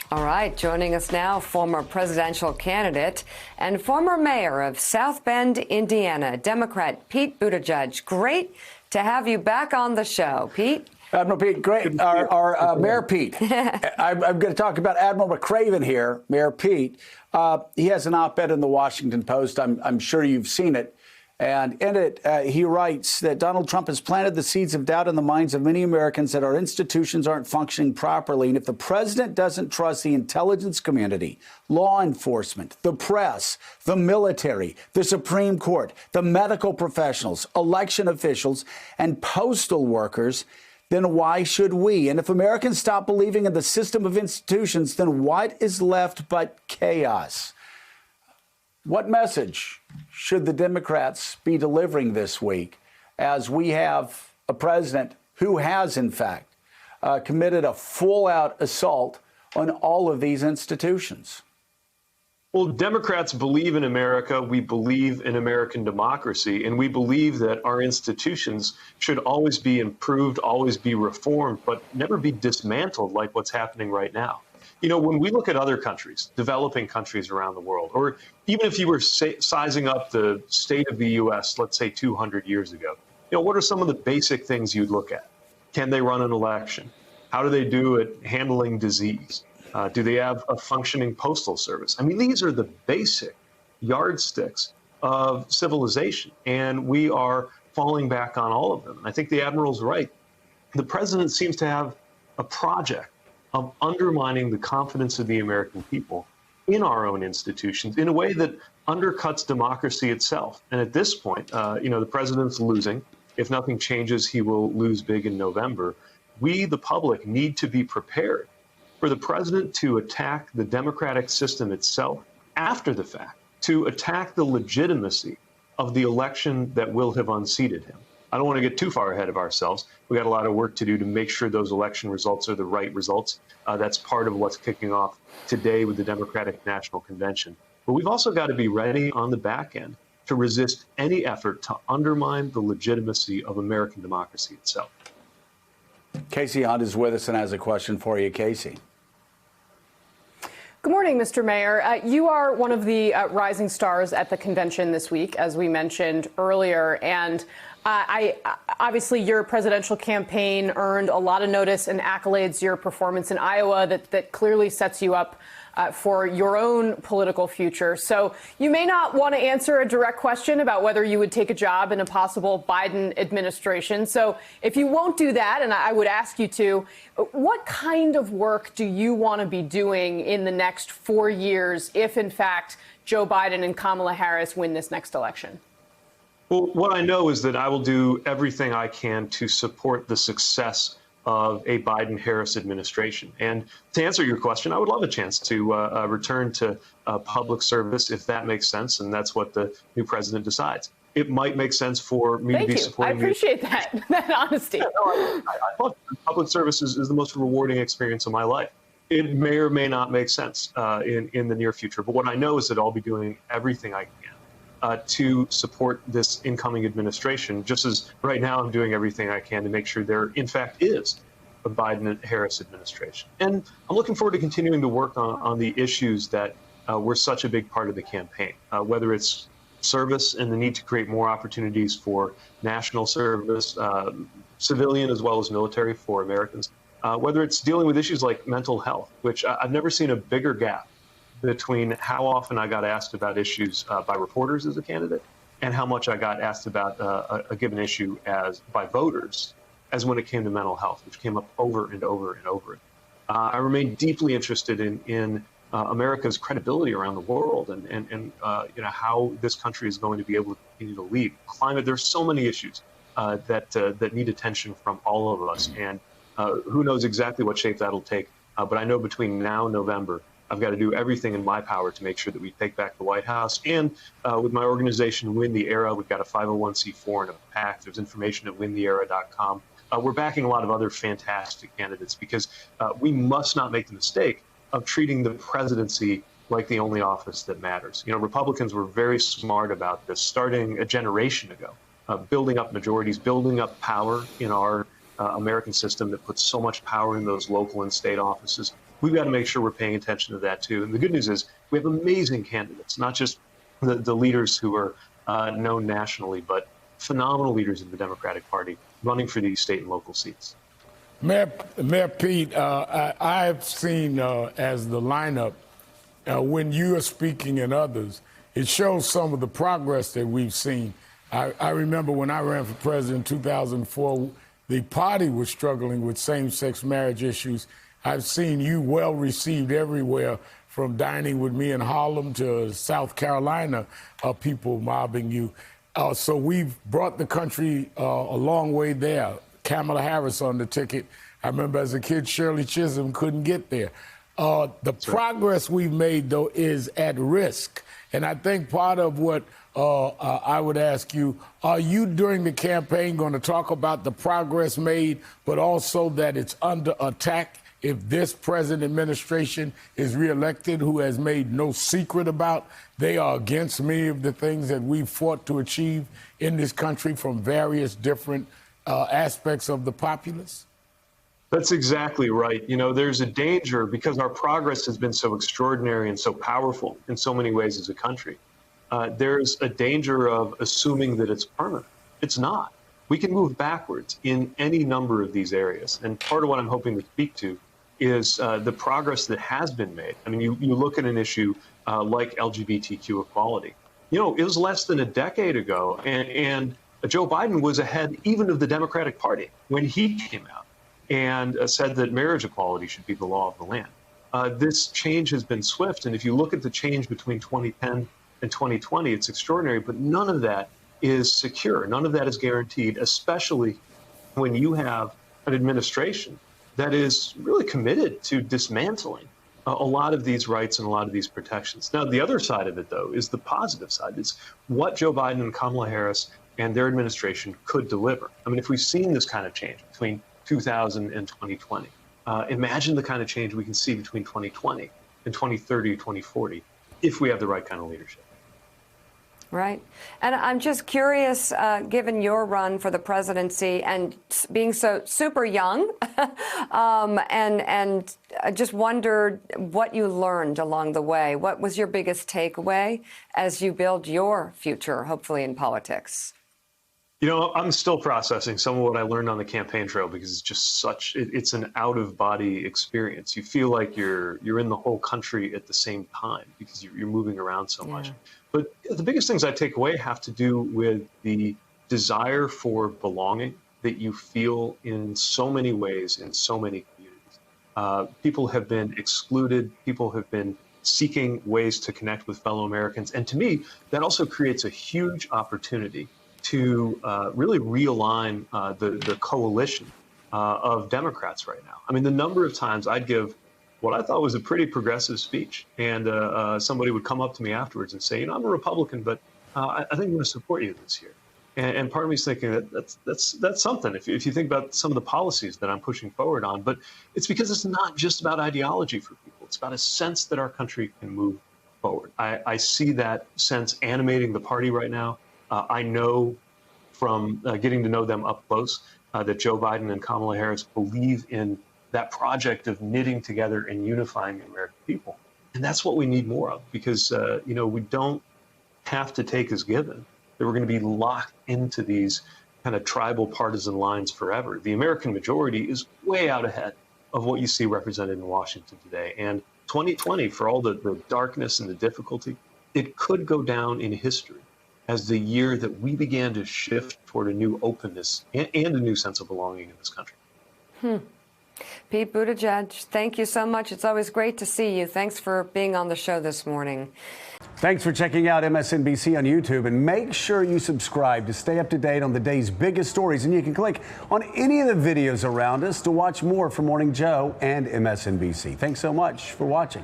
All right, joining us now, former presidential candidate and former mayor of South Bend, Indiana, Democrat Pete Buttigieg. Great to have you back on the show, Pete. Admiral Pete, great. Our Mayor Pete. I'm going to talk about Admiral McRaven here, Mayor Pete. He has an op-ed in the Washington Post. I'm sure you've seen it. And in it, he writes that Donald Trump has planted the seeds of doubt in the minds of many Americans that our institutions aren't functioning properly. And if the president doesn't trust the intelligence community, law enforcement, the press, the military, the Supreme Court, the medical professionals, election officials, and postal workers, then why should we? And if Americans stop believing in the system of institutions, then what is left but chaos? What message should the Democrats be delivering this week as we have a president who has, in fact, committed a full-out assault on all of these institutions? Well, Democrats believe in America. We believe in American democracy, and we believe that our institutions should always be improved, always be reformed, but never be dismantled like what's happening right now. You know, when we look at other countries, developing countries around the world, or even if you were sizing up the state of the U.S., let's say 200 years ago, you know, what are some of the basic things you'd look at? Can they run an election? How do they do at handling disease? Do they have a functioning postal service? I mean, these are the basic yardsticks of civilization, and we are falling back on all of them. And I think the Admiral's right. The president seems to have a project of undermining the confidence of the American people in our own institutions in a way that undercuts democracy itself. And at this point, you know, the president's losing. If nothing changes, he will lose big in November. We, the public, need to be prepared for the president to attack the democratic system itself after the fact, to attack the legitimacy of the election that will have unseated him. I don't want to get too far ahead of ourselves. We got a lot of work to do to make sure those election results are the right results. That's part of what's kicking off today with the Democratic National Convention. But we've also got to be ready on the back end to resist any effort to undermine the legitimacy of American democracy itself. Casey Hunt is with us and has a question for you. Casey. Good morning, Mr. Mayor. You are one of the rising stars at the convention this week, as we mentioned earlier. And obviously, your presidential campaign earned a lot of notice and accolades. Your performance in Iowa that clearly sets you up for your own political future. So you may not want to answer a direct question about whether you would take a job in a possible Biden administration. So if you won't do that, and I would ask you to, what kind of work do you want to be doing in the next 4 years if, in fact, Joe Biden and Kamala Harris win this next election? Well, what I know is that I will do everything I can to support the success of a Biden-Harris administration. And to answer your question, I would love a chance to return to public service if that makes sense, and that's what the new president decides. It might make sense for me to be supporting. I appreciate that honesty. Yeah, no, I love it. Public service is the most rewarding experience of my life. It may or may not make sense in the near future, but what I know is that I'll be doing everything I can to support this incoming administration, just as right now I'm doing everything I can to make sure there, in fact, is a Biden-Harris administration. And I'm looking forward to continuing to work on the issues that were such a big part of the campaign, whether it's service and the need to create more opportunities for national service, civilian as well as military for Americans, whether it's dealing with issues like mental health, which I've never seen a bigger gap between how often I got asked about issues by reporters as a candidate and how much I got asked about a given issue by voters as when it came to mental health, which came up over and over and over. I remain deeply interested in America's credibility around the world and you know, how this country is going to be able to continue to lead. Climate, there's so many issues that need attention from all of us, and who knows exactly what shape that'll take. But I know between now and November, I've got to do everything in my power to make sure that we take back the White House. And with my organization, Win the Era, we've got a 501c4 and a PAC. There's information at wintheera.com. We're backing a lot of other fantastic candidates because we must not make the mistake of treating the presidency like the only office that matters. You know, Republicans were very smart about this starting a generation ago, building up majorities, building up power in our American system that puts so much power in those local and state offices. We've got to make sure we're paying attention to that, too. And the good news is we have amazing candidates, not just the leaders who are known nationally, but phenomenal leaders in the Democratic Party running for these state and local seats. Mayor Pete, I've seen as the lineup, when you are speaking and others, it shows some of the progress that we've seen. I remember when I ran for president in 2004, the party was struggling with same-sex marriage issues. I've seen you well received everywhere, from dining with me in Harlem to South Carolina, people mobbing you. So we've brought the country a long way there. Kamala Harris on the ticket. I remember as a kid, Shirley Chisholm couldn't get there. The progress we've made, though, is at risk. And I think part of what I would ask you, are you during the campaign going to talk about the progress made, but also that it's under attack if this present administration is reelected, who has made no secret about they are against many of the things that we've fought to achieve in this country from various different aspects of the populace? That's exactly right. You know, there's a danger because our progress has been so extraordinary and so powerful in so many ways as a country. There's a danger of assuming that it's permanent. It's not. We can move backwards in any number of these areas. And part of what I'm hoping to speak to is the progress that has been made. I mean, you look at an issue like LGBTQ equality. You know, it was less than a decade ago, and Joe Biden was ahead even of the Democratic Party when he came out and said that marriage equality should be the law of the land. This change has been swift, and if you look at the change between 2010 and 2020, it's extraordinary, but none of that is secure. None of that is guaranteed, especially when you have an administration that is really committed to dismantling a lot of these rights and a lot of these protections. Now, the other side of it, though, is the positive side. It's what Joe Biden and Kamala Harris and their administration could deliver. I mean, if we've seen this kind of change between 2000 and 2020, imagine the kind of change we can see between 2020 and 2030, 2040, if we have the right kind of leadership. Right. And I'm just curious, given your run for the presidency and being so super young, and I just wondered what you learned along the way. What was your biggest takeaway as you build your future, hopefully in politics? You know, I'm still processing some of what I learned on the campaign trail because it's just it's an out-of-body experience. You feel like you're in the whole country at the same time because you're moving around so much. But the biggest things I take away have to do with the desire for belonging that you feel in so many ways in so many communities. People have been excluded. People have been seeking ways to connect with fellow Americans. And to me, that also creates a huge opportunity to really realign the coalition of Democrats right now. I mean, the number of times I'd give what I thought was a pretty progressive speech, and somebody would come up to me afterwards and say, you know, I'm a Republican, but I think I'm going to support you this year. And part of me is thinking that's something if you think about some of the policies that I'm pushing forward on. But it's because it's not just about ideology for people. It's about a sense that our country can move forward. I see that sense animating the party right now. I know from getting to know them up close that Joe Biden and Kamala Harris believe in that project of knitting together and unifying the American people. And that's what we need more of because, you know, we don't have to take as given that we're going to be locked into these kind of tribal partisan lines forever. The American majority is way out ahead of what you see represented in Washington today. And 2020, for all the darkness and the difficulty, it could go down in history as the year that we began to shift toward a new openness and a new sense of belonging in this country. Pete Buttigieg, thank you so much. It's always great to see you. Thanks for being on the show this morning. Thanks for checking out MSNBC on YouTube, and make sure you subscribe to stay up to date on the day's biggest stories. And you can click on any of the videos around us to watch more from Morning Joe and MSNBC. Thanks so much for watching.